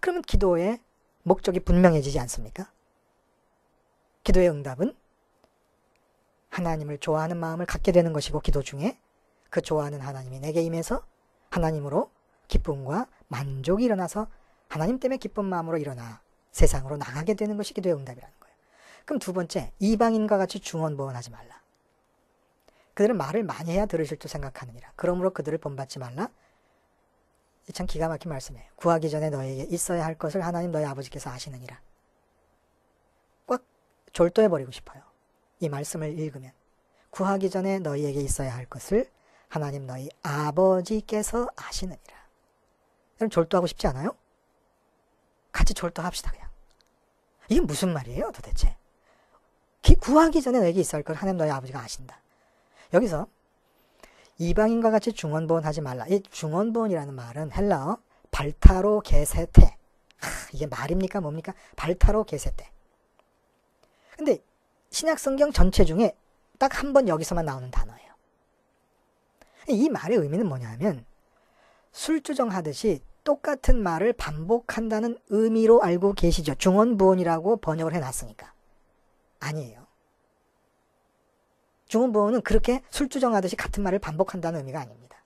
그러면 기도의 목적이 분명해지지 않습니까? 기도의 응답은 하나님을 좋아하는 마음을 갖게 되는 것이고 기도 중에 그 좋아하는 하나님이 내게 임해서 하나님으로 기쁨과 만족이 일어나서 하나님 때문에 기쁜 마음으로 일어나 세상으로 나가게 되는 것이 기도의 응답이라는 거예요. 그럼 두 번째, 이방인과 같이 중언부언하지 말라. 그들은 말을 많이 해야 들으실 줄 생각하느니라. 그러므로 그들을 본받지 말라. 참 기가 막힌 말씀이에요. 구하기 전에 너에게 있어야 할 것을 하나님 너희 아버지께서 아시느니라. 꽉 졸도해버리고 싶어요. 이 말씀을 읽으면. 구하기 전에 너희에게 있어야 할 것을 하나님 너희 아버지께서 아시느니라. 여러분 졸도하고 싶지 않아요? 같이 졸도합시다 그냥. 이게 무슨 말이에요 도대체? 구하기 전에 너에게 있어야 할 걸 하나님 너희 아버지가 아신다. 여기서 이방인과 같이 중언부언하지 말라. 이 중언부언이라는 말은 헬라어 발타로 게세테. 이게 말입니까 뭡니까? 발타로 게세테. 근데 신약성경 전체 중에 딱 한 번 여기서만 나오는 단어예요. 이 말의 의미는 뭐냐면 술주정하듯이 똑같은 말을 반복한다는 의미로 알고 계시죠. 중언부언이라고 번역을 해놨으니까. 아니에요. 중언부언은 그렇게 술주정하듯이 같은 말을 반복한다는 의미가 아닙니다.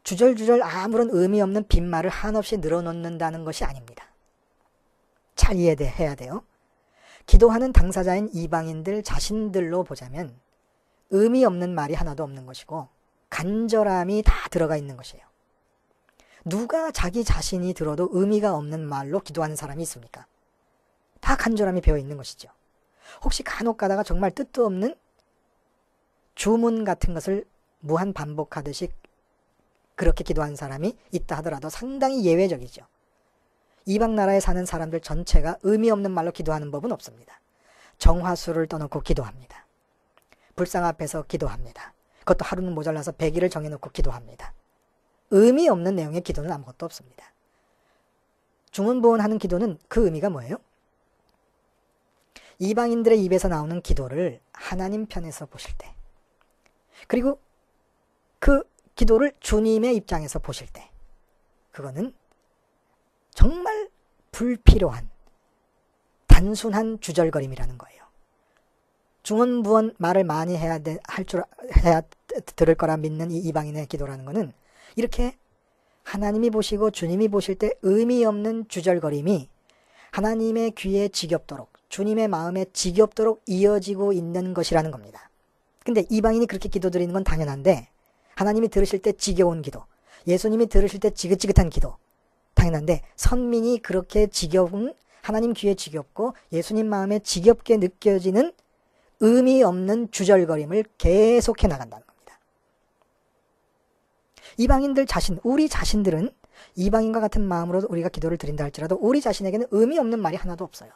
주절주절 아무런 의미 없는 빈말을 한없이 늘어놓는다는 것이 아닙니다. 잘 이해해야 돼요. 기도하는 당사자인 이방인들 자신들로 보자면 의미 없는 말이 하나도 없는 것이고 간절함이 다 들어가 있는 것이에요. 누가 자기 자신이 들어도 의미가 없는 말로 기도하는 사람이 있습니까? 다 간절함이 배어 있는 것이죠. 혹시 간혹 가다가 정말 뜻도 없는 주문 같은 것을 무한 반복하듯이 그렇게 기도하는 사람이 있다 하더라도 상당히 예외적이죠. 이방 나라에 사는 사람들 전체가 의미 없는 말로 기도하는 법은 없습니다. 정화수를 떠놓고 기도합니다. 불상 앞에서 기도합니다. 그것도 하루는 모자라서 100일을 정해놓고 기도합니다. 의미 없는 내용의 기도는 아무것도 없습니다. 중언부언하는 기도는 그 의미가 뭐예요? 이방인들의 입에서 나오는 기도를 하나님 편에서 보실 때, 그리고 그 기도를 주님의 입장에서 보실 때, 그거는 정말 불필요한 단순한 주절거림이라는 거예요. 중언부언 말을 많이 해야 들을 거라 믿는 이 이방인의 기도라는 거는 이렇게 하나님이 보시고 주님이 보실 때 의미 없는 주절거림이 하나님의 귀에 지겹도록, 주님의 마음에 지겹도록 이어지고 있는 것이라는 겁니다. 근데 이방인이 그렇게 기도드리는 건 당연한데 하나님이 들으실 때 지겨운 기도, 예수님이 들으실 때 지긋지긋한 기도 당연한데 선민이 그렇게 지겨운, 하나님 귀에 지겹고 예수님 마음에 지겹게 느껴지는 의미 없는 주절거림을 계속해 나간다는 겁니다. 이방인들 자신, 우리 자신들은 이방인과 같은 마음으로 우리가 기도를 드린다 할지라도 우리 자신에게는 의미 없는 말이 하나도 없어요.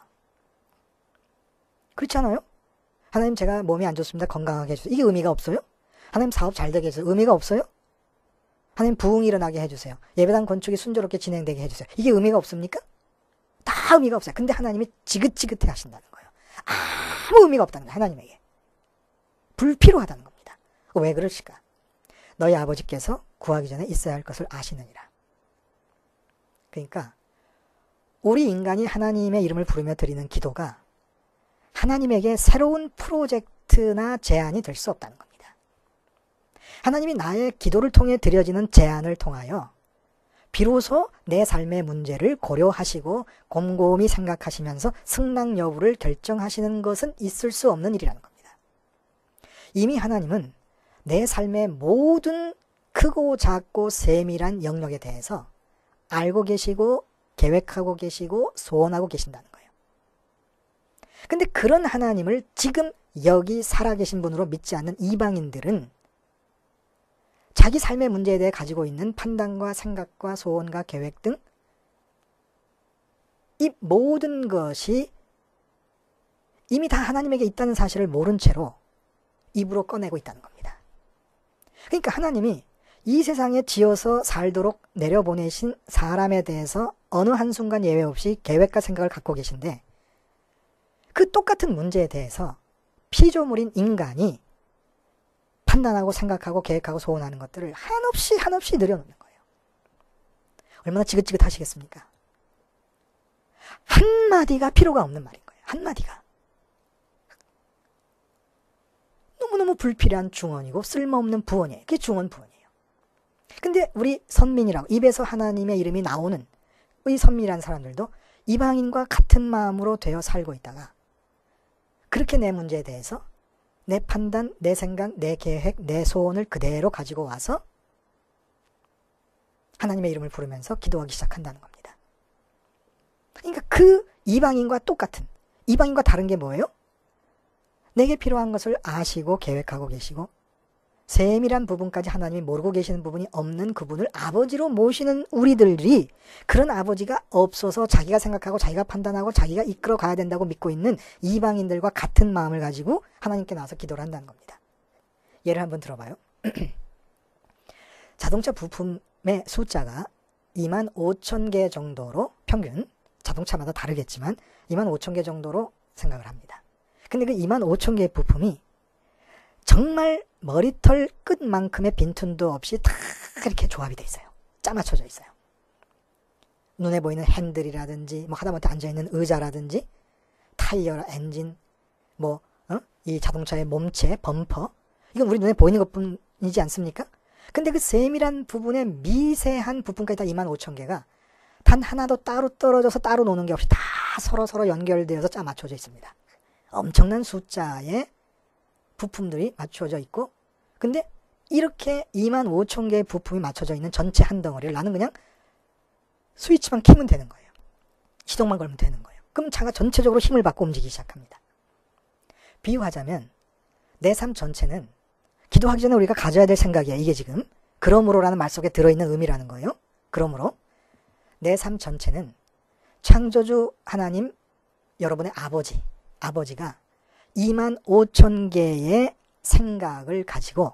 그렇지 않아요? 하나님 제가 몸이 안 좋습니다. 건강하게 해주세요. 이게 의미가 없어요? 하나님 사업 잘 되게 해주세요. 의미가 없어요? 하나님 부흥이 일어나게 해주세요. 예배당 건축이 순조롭게 진행되게 해주세요. 이게 의미가 없습니까? 다 의미가 없어요. 근데 하나님이 지긋지긋해 하신다는 거예요. 아무 의미가 없다는 거예요. 하나님에게. 불필요하다는 겁니다. 왜 그러실까? 너희 아버지께서 구하기 전에 있어야 할 것을 아시느니라. 그러니까 우리 인간이 하나님의 이름을 부르며 드리는 기도가 하나님에게 새로운 프로젝트나 제안이 될 수 없다는 겁니다. 하나님이 나의 기도를 통해 드려지는 제안을 통하여 비로소 내 삶의 문제를 고려하시고 곰곰이 생각하시면서 승낙 여부를 결정하시는 것은 있을 수 없는 일이라는 겁니다. 이미 하나님은 내 삶의 모든 크고 작고 세밀한 영역에 대해서 알고 계시고 계획하고 계시고 소원하고 계신다는 거예요. 근데 그런 하나님을 지금 여기 살아계신 분으로 믿지 않는 이방인들은 자기 삶의 문제에 대해 가지고 있는 판단과 생각과 소원과 계획 등 이 모든 것이 이미 다 하나님에게 있다는 사실을 모른 채로 입으로 꺼내고 있다는 겁니다. 그러니까 하나님이 이 세상에 지어서 살도록 내려보내신 사람에 대해서 어느 한순간 예외 없이 계획과 생각을 갖고 계신데 그 똑같은 문제에 대해서 피조물인 인간이 판단하고 생각하고 계획하고 소원하는 것들을 한없이 늘여놓는 거예요. 얼마나 지긋지긋하시겠습니까? 한마디가 필요가 없는 말인 거예요. 한마디가. 너무너무 불필요한 중언이고 쓸모없는 부언이에요. 그게 중언 부언이에요. 근데 우리 선민이라고 입에서 하나님의 이름이 나오는 이 선민이라는 사람들도 이방인과 같은 마음으로 되어 살고 있다가 그렇게 내 문제에 대해서 내 판단, 내 생각, 내 계획, 내 소원을 그대로 가지고 와서 하나님의 이름을 부르면서 기도하기 시작한다는 겁니다. 그러니까 그 이방인과 똑같은, 이방인과 다른 게 뭐예요? 내게 필요한 것을 아시고 계획하고 계시고 세밀한 부분까지 하나님이 모르고 계시는 부분이 없는 그분을 아버지로 모시는 우리들이 그런 아버지가 없어서 자기가 생각하고 자기가 판단하고 자기가 이끌어 가야 된다고 믿고 있는 이방인들과 같은 마음을 가지고 하나님께 나와서 기도를 한다는 겁니다. 예를 한번 들어봐요. 자동차 부품의 숫자가 25,000개 정도로 평균, 자동차마다 다르겠지만 25,000개 정도로 생각을 합니다. 근데 그 25,000개의 부품이 정말 머리털 끝만큼의 빈틈도 없이 다 이렇게 조합이 돼 있어요. 짜맞춰져 있어요. 눈에 보이는 핸들이라든지 뭐 하다못해 앉아있는 의자라든지 타이어, 엔진, 이 자동차의 몸체, 범퍼 이건 우리 눈에 보이는 것뿐이지 않습니까? 근데 그 세밀한 부분의 미세한 부분까지 다 25,000개가 단 하나도 따로 떨어져서 따로 노는 게 없이 다 서로 연결되어서 짜맞춰져 있습니다. 엄청난 숫자의 부품들이 맞춰져 있고 근데 이렇게 25,000개의 부품이 맞춰져 있는 전체 한 덩어리를 나는 그냥 스위치만 키면 되는 거예요. 시동만 걸면 되는 거예요. 그럼 차가 전체적으로 힘을 받고 움직이기 시작합니다. 비유하자면 내 삶 전체는 기도하기 전에 우리가 가져야 될 생각이야. 이게 지금 그러므로라는 말 속에 들어있는 의미라는 거예요. 그러므로 내 삶 전체는 창조주 하나님 여러분의 아버지가 25,000개의 생각을 가지고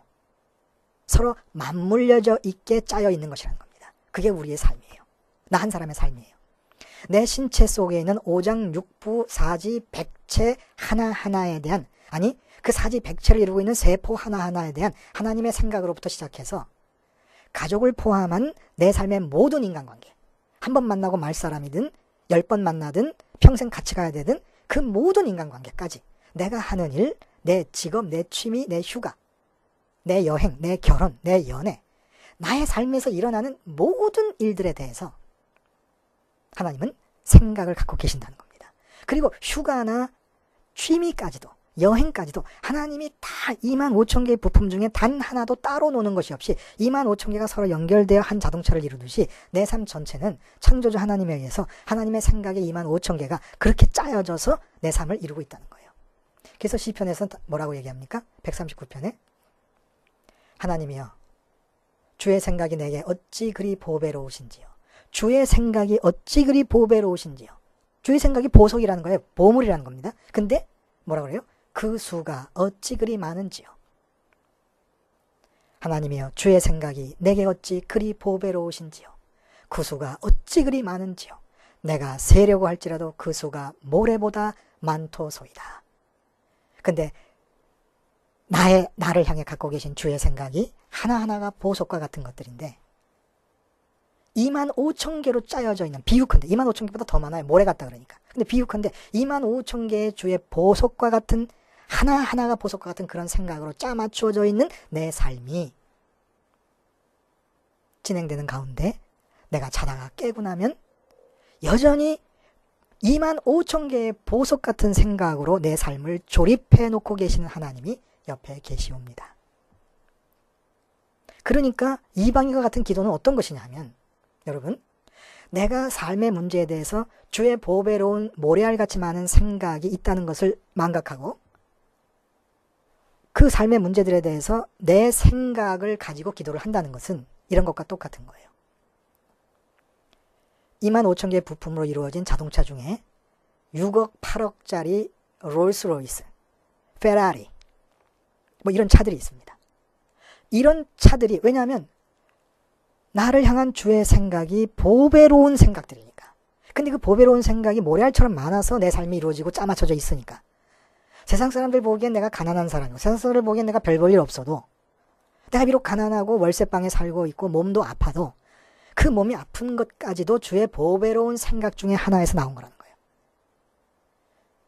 서로 맞물려져 있게 짜여 있는 것이라는 겁니다. 그게 우리의 삶이에요. 나 한 사람의 삶이에요. 내 신체 속에 있는 오장육부 사지 백체 하나하나에 대한 그 사지 백체를 이루고 있는 세포 하나하나에 대한 하나님의 생각으로부터 시작해서 가족을 포함한 내 삶의 모든 인간관계 한 번 만나고 말 사람이든 10번 만나든 평생 같이 가야 되든 그 모든 인간관계까지 내가 하는 일, 내 직업, 내 취미, 내 휴가, 내 여행, 내 결혼, 내 연애, 나의 삶에서 일어나는 모든 일들에 대해서 하나님은 생각을 갖고 계신다는 겁니다. 그리고 휴가나 취미까지도 여행까지도 하나님이 다 25,000개의 부품 중에 단 하나도 따로 노는 것이 없이 25,000개가 서로 연결되어 한 자동차를 이루듯이 내 삶 전체는 창조주 하나님에 의해서 하나님의 생각의 25,000개가 그렇게 짜여져서 내 삶을 이루고 있다는 거예요. 그래서 시편에서 뭐라고 얘기합니까? 139편에 하나님이여 주의 생각이 내게 어찌 그리 보배로우신지요. 주의 생각이 어찌 그리 보배로우신지요. 주의 생각이 보석이라는 거예요. 보물이라는 겁니다. 근데 뭐라고 그래요? 그 수가 어찌 그리 많은지요. 하나님이여 주의 생각이 내게 어찌 그리 보배로우신지요. 그 수가 어찌 그리 많은지요. 내가 세려고 할지라도 그 수가 모래보다 많도소이다. 근데 나를 향해 갖고 계신 주의 생각이 하나하나가 보석과 같은 것들인데 25,000개로 짜여져 있는, 비유컨대 25,000개보다 더 많아요. 모래 같다 그러니까. 근데 비유컨대 25,000개의 주의 보석과 같은, 하나하나가 보석과 같은 그런 생각으로 짜맞추어져 있는 내 삶이 진행되는 가운데 내가 자다가 깨고 나면 여전히 25,000개의 보석 같은 생각으로 내 삶을 조립해 놓고 계시는 하나님이 옆에 계시옵니다. 그러니까 이방인과 같은 기도는 어떤 것이냐면, 여러분, 내가 삶의 문제에 대해서 주의 보배로운 모래알같이 많은 생각이 있다는 것을 망각하고 그 삶의 문제들에 대해서 내 생각을 가지고 기도를 한다는 것은 이런 것과 똑같은 거예요. 25,000개의 부품으로 이루어진 자동차 중에 6억, 8억짜리 롤스로이스, 페라리, 뭐 이런 차들이 있습니다. 이런 차들이, 왜냐하면 나를 향한 주의 생각이 보배로운 생각들이니까. 근데 그 보배로운 생각이 모래알처럼 많아서 내 삶이 이루어지고 짜맞춰져 있으니까. 세상 사람들 보기엔 내가 가난한 사람이고 세상 사람들 보기엔 내가 별 볼 일 없어도, 내가 비록 가난하고 월세방에 살고 있고 몸도 아파도 그 몸이 아픈 것까지도 주의 보배로운 생각 중에 하나에서 나온 거라는 거예요.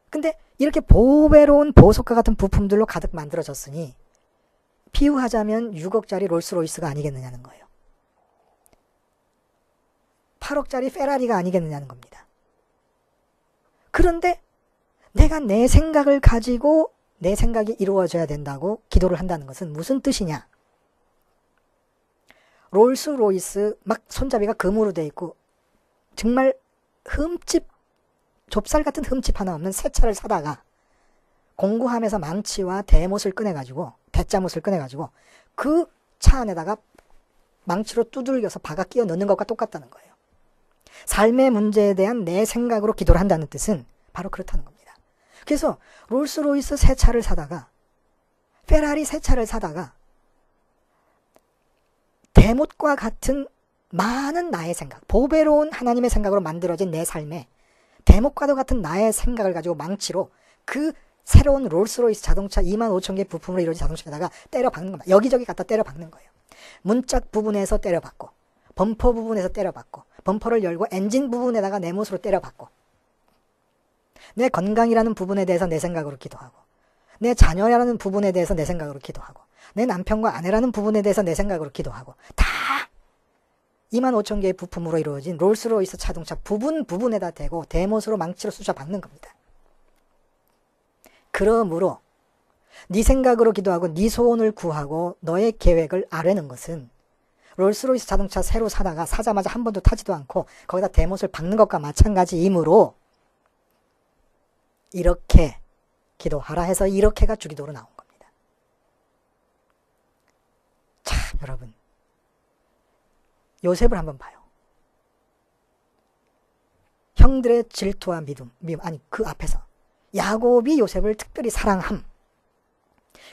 근데 이렇게 보배로운 보석과 같은 부품들로 가득 만들어졌으니 비유하자면 6억짜리 롤스로이스가 아니겠느냐는 거예요. 8억짜리 페라리가 아니겠느냐는 겁니다. 그런데 내가 내 생각을 가지고 내 생각이 이루어져야 된다고 기도를 한다는 것은 무슨 뜻이냐? 롤스로이스 막 손잡이가 금으로 돼 있고 정말 좁쌀 같은 흠집 하나 없는 새 차를 사다가 공구함에서 망치와 대못을 꺼내가지고, 대자못을 꺼내가지고 그 차 안에다가 망치로 두들겨서 박아 끼워 넣는 것과 똑같다는 거예요. 삶의 문제에 대한 내 생각으로 기도를 한다는 뜻은 바로 그렇다는 겁니다. 그래서 롤스로이스 새 차를 사다가, 페라리 새 차를 사다가 대못과 같은 많은 나의 생각, 보배로운 하나님의 생각으로 만들어진 내 삶에 대못과도 같은 나의 생각을 가지고 망치로 그 새로운 롤스로이스 자동차 25,000개 부품으로 이루어진 자동차에다가 때려 박는 겁니다. 여기저기 갖다 때려 박는 거예요. 문짝 부분에서 때려 박고, 범퍼 부분에서 때려 박고, 범퍼를 열고 엔진 부분에다가 내 못으로 때려 박고, 내 건강이라는 부분에 대해서 내 생각으로 기도하고, 내 자녀라는 부분에 대해서 내 생각으로 기도하고, 내 남편과 아내라는 부분에 대해서 내 생각으로 기도하고, 다 25,000개의 부품으로 이루어진 롤스로이스 자동차 부분에다 대고 대못으로 망치로 쑤셔 박는 겁니다. 그러므로 네 생각으로 기도하고 네 소원을 구하고 너의 계획을 아뢰는 것은 롤스로이스 자동차 새로 사다가 사자마자 한 번도 타지도 않고 거기다 대못을 박는 것과 마찬가지이므로 이렇게 기도하라 해서 이렇게가 주기도로 나온 겁니다. 참, 여러분, 요셉을 한번 봐요. 형들의 질투와 미움, 아니 그 앞에서 야곱이 요셉을 특별히 사랑함.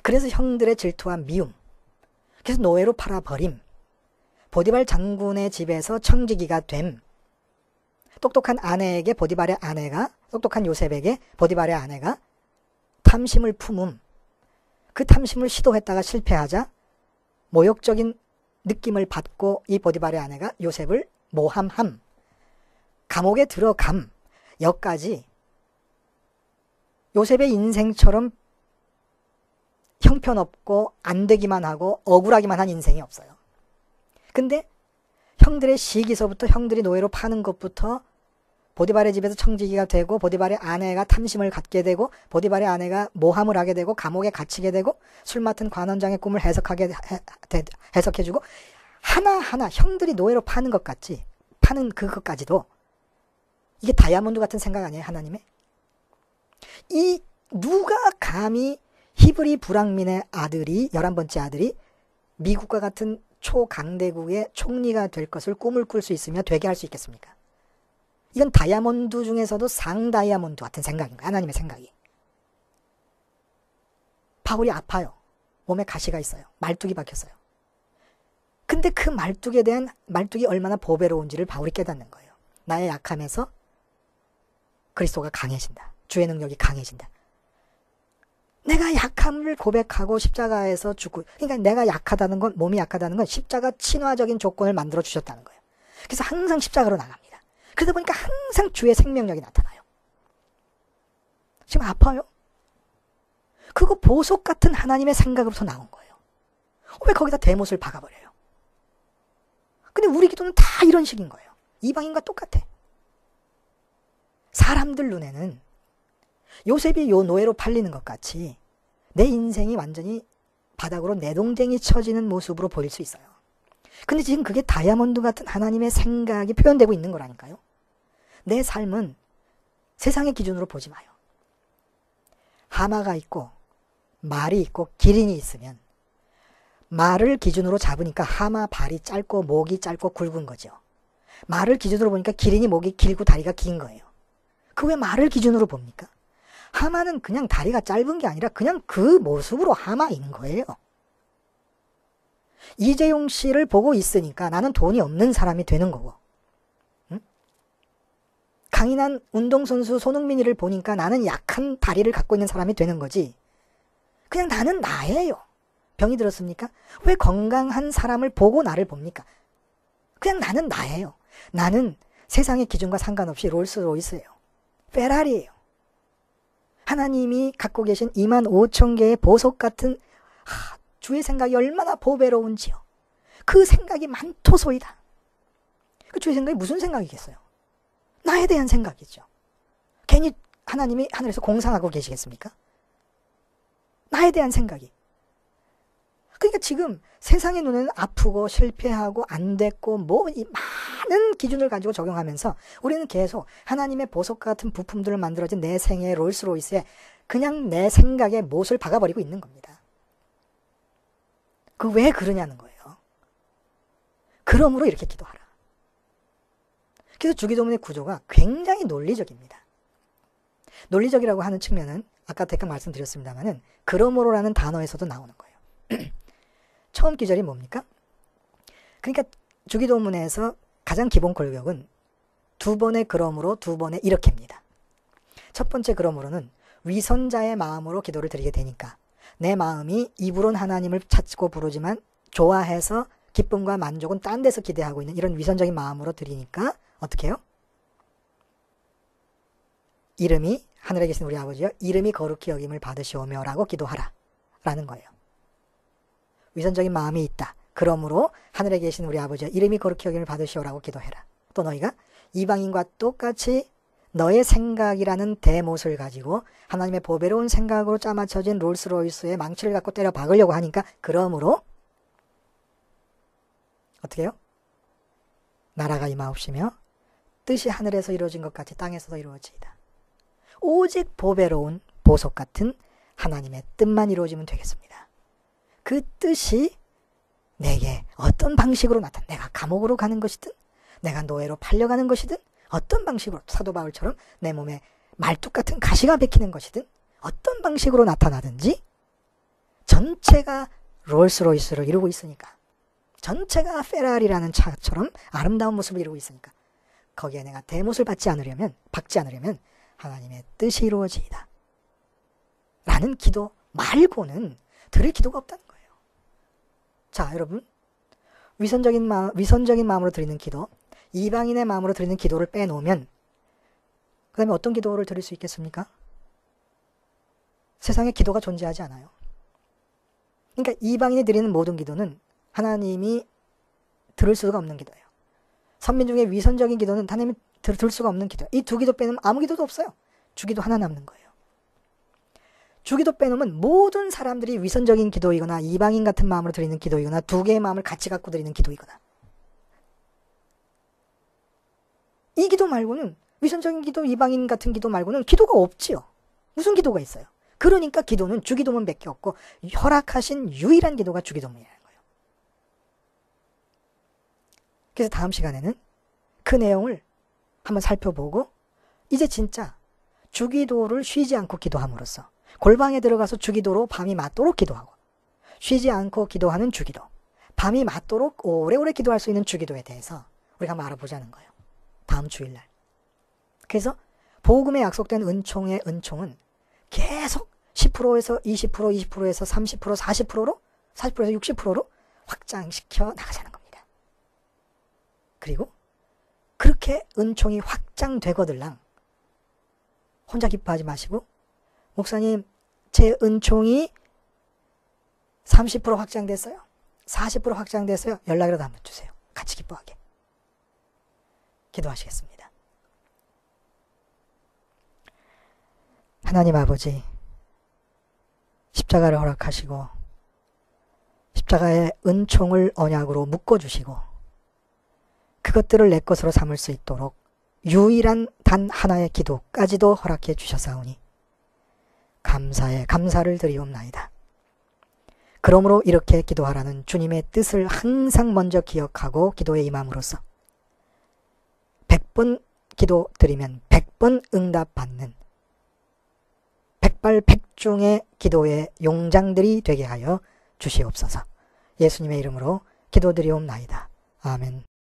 그래서 형들의 질투와 미움, 그래서 노예로 팔아버림, 보디발 장군의 집에서 청지기가 됨, 똑똑한 아내에게 보디발의 아내가, 똑똑한 요셉에게 보디발의 아내가 탐심을 품음, 그 탐심을 시도했다가 실패하자 모욕적인 느낌을 받고 이 보디발의 아내가 요셉을 모함함, 감옥에 들어감, 여기까지 요셉의 인생처럼 형편없고 안 되기만 하고 억울하기만 한 인생이 없어요. 근데 형들의 시기서부터, 형들이 노예로 파는 것부터, 보디발의 집에서 청지기가 되고 보디발의 아내가 탐심을 갖게 되고 보디발의 아내가 모함을 하게 되고 감옥에 갇히게 되고 술 맡은 관원장의 꿈을 해석해주고 하나하나 형들이 노예로 파는 것 같지, 파는 그것까지도 이게 다이아몬드 같은 생각 아니에요, 하나님의? 이 누가 감히 히브리 불황민의 아들이, 11번째 아들이 미국과 같은 초강대국의 총리가 될 것을 꿈을 꿀 수 있으며 되게 할 수 있겠습니까? 이건 다이아몬드 중에서도 상다이아몬드 같은 생각인 거예요, 하나님의 생각이. 바울이 아파요. 몸에 가시가 있어요. 말뚝이 박혔어요. 근데 그 말뚝이 얼마나 보배로운지를 바울이 깨닫는 거예요. 나의 약함에서 그리스도가 강해진다. 주의 능력이 강해진다. 내가 약함을 고백하고 십자가에서 죽고, 그러니까 내가 약하다는 건, 몸이 약하다는 건 십자가 친화적인 조건을 만들어 주셨다는 거예요. 그래서 항상 십자가로 나갑니다. 그러다 보니까 항상 주의 생명력이 나타나요. 지금 아파요? 그거 보석 같은 하나님의 생각으로서 나온 거예요. 왜 거기다 대못을 박아버려요? 근데 우리 기도는 다 이런 식인 거예요. 이방인과 똑같아. 사람들 눈에는 요셉이 요 노예로 팔리는 것 같이 내 인생이 완전히 바닥으로 내동댕이 쳐지는 모습으로 보일 수 있어요. 근데 지금 그게 다이아몬드 같은 하나님의 생각이 표현되고 있는 거라니까요. 내 삶은 세상의 기준으로 보지 마요. 하마가 있고 말이 있고 기린이 있으면 말을 기준으로 잡으니까 하마 발이 짧고 목이 짧고 굵은 거죠. 말을 기준으로 보니까 기린이 목이 길고 다리가 긴 거예요. 그 왜 말을 기준으로 봅니까? 하마는 그냥 다리가 짧은 게 아니라 그냥 그 모습으로 하마인 거예요. 이재용 씨를 보고 있으니까 나는 돈이 없는 사람이 되는 거고, 응? 강인한 운동선수 손흥민이를 보니까 나는 약한 다리를 갖고 있는 사람이 되는 거지. 그냥 나는 나예요. 병이 들었습니까? 왜 건강한 사람을 보고 나를 봅니까? 그냥 나는 나예요. 나는 세상의 기준과 상관없이 롤스로이스예요. 페라리예요. 하나님이 갖고 계신 25,000개의 보석 같은 주의 생각이 얼마나 보배로운지요. 그 생각이 많토소이다. 그 주의 생각이 무슨 생각이겠어요? 나에 대한 생각이죠. 괜히 하나님이 하늘에서 공상하고 계시겠습니까? 나에 대한 생각이. 그러니까 지금 세상의 눈에는 아프고 실패하고 안 됐고 뭐 이 많은 기준을 가지고 적용하면서 우리는 계속 하나님의 보석 같은 부품들을 만들어진 내 생의 롤스로이스에 그냥 내 생각에 못을 박아버리고 있는 겁니다. 그 왜 그러냐는 거예요. 그러므로 이렇게 기도하라. 그래서 주기도문의 구조가 굉장히 논리적입니다. 논리적이라고 하는 측면은 아까 대강 말씀드렸습니다만은 그러므로라는 단어에서도 나오는 거예요. 처음 기절이 뭡니까? 그러니까 주기도문에서 가장 기본 골격은 두 번의 그러므로 두 번의 이렇게입니다. 첫 번째 그러므로는 위선자의 마음으로 기도를 드리게 되니까 내 마음이 입으론 하나님을 찾고 부르지만 좋아해서 기쁨과 만족은 딴 데서 기대하고 있는 이런 위선적인 마음으로 드리니까 어떻게 해요? 이름이 하늘에 계신 우리 아버지여 이름이 거룩히 여김을 받으시오며 라고 기도하라 라는 거예요. 위선적인 마음이 있다. 그러므로 하늘에 계신 우리 아버지여 이름이 거룩히 여김을 받으시오라고 기도해라. 또 너희가 이방인과 똑같이 너의 생각이라는 대못을 가지고 하나님의 보배로운 생각으로 짜맞춰진 롤스로이스의 망치를 갖고 때려 박으려고 하니까 그러므로 어떻게 해요? 나라가 임하옵시며 뜻이 하늘에서 이루어진 것 같이 땅에서도 이루어지이다. 오직 보배로운 보석 같은 하나님의 뜻만 이루어지면 되겠습니다. 그 뜻이 내게 어떤 방식으로 나타나 내가 감옥으로 가는 것이든 내가 노예로 팔려가는 것이든 어떤 방식으로 사도 바울처럼 내 몸에 말뚝 같은 가시가 박히는 것이든 어떤 방식으로 나타나든지 전체가 롤스로이스를 이루고 있으니까 전체가 페라리라는 차처럼 아름다운 모습을 이루고 있으니까 거기에 내가 대못을 박지 않으려면 하나님의 뜻이 이루어지이다 라는 기도 말고는 드릴 기도가 없다는 거예요. 자, 여러분, 위선적인 마음으로 드리는 기도, 이방인의 마음으로 드리는 기도를 빼놓으면 그 다음에 어떤 기도를 드릴 수 있겠습니까? 세상에 기도가 존재하지 않아요. 그러니까 이방인이 드리는 모든 기도는 하나님이 들을 수가 없는 기도예요. 선민 중에 위선적인 기도는 하나님이 들을 수가 없는 기도예요. 이 두 기도 빼놓으면 아무 기도도 없어요. 주기도 하나 남는 거예요. 주기도 빼놓으면 모든 사람들이 위선적인 기도이거나 이방인 같은 마음으로 드리는 기도이거나 두 개의 마음을 같이 갖고 드리는 기도이거나 이 기도 말고는 위선적인 기도, 이방인 같은 기도 말고는 기도가 없지요. 무슨 기도가 있어요? 그러니까 기도는 주기도문밖에 없고 허락하신 유일한 기도가 주기도문이라는 거예요. 그래서 다음 시간에는 그 내용을 한번 살펴보고 이제 진짜 주기도를 쉬지 않고 기도함으로써 골방에 들어가서 주기도로 밤이 맞도록 기도하고 쉬지 않고 기도하는 주기도, 밤이 맞도록 오래오래 기도할 수 있는 주기도에 대해서 우리가 한번 알아보자는 거예요. 다음 주일날. 그래서 복음에 약속된 은총의 은총은 계속 10%에서 20%, 20%에서 30%, 40%로 40%에서 60%로 확장시켜 나가자는 겁니다. 그리고 그렇게 은총이 확장되거들랑 혼자 기뻐하지 마시고, 목사님 제 은총이 30% 확장됐어요, 40% 확장됐어요, 연락이라도 한번 주세요. 같이 기뻐하게. 기도하시겠습니다. 하나님 아버지, 십자가를 허락하시고 십자가의 은총을 언약으로 묶어주시고 그것들을 내 것으로 삼을 수 있도록 유일한 단 하나의 기도까지도 허락해 주셨사오니 감사를 드리옵나이다. 그러므로 이렇게 기도하라는 주님의 뜻을 항상 먼저 기억하고 기도에 임함으로써 100번 기도 드리면 100번 응답받는 백발백중의 기도의 용장들이 되게 하여 주시옵소서. 예수님의 이름으로 기도드리옵나이다. 아멘.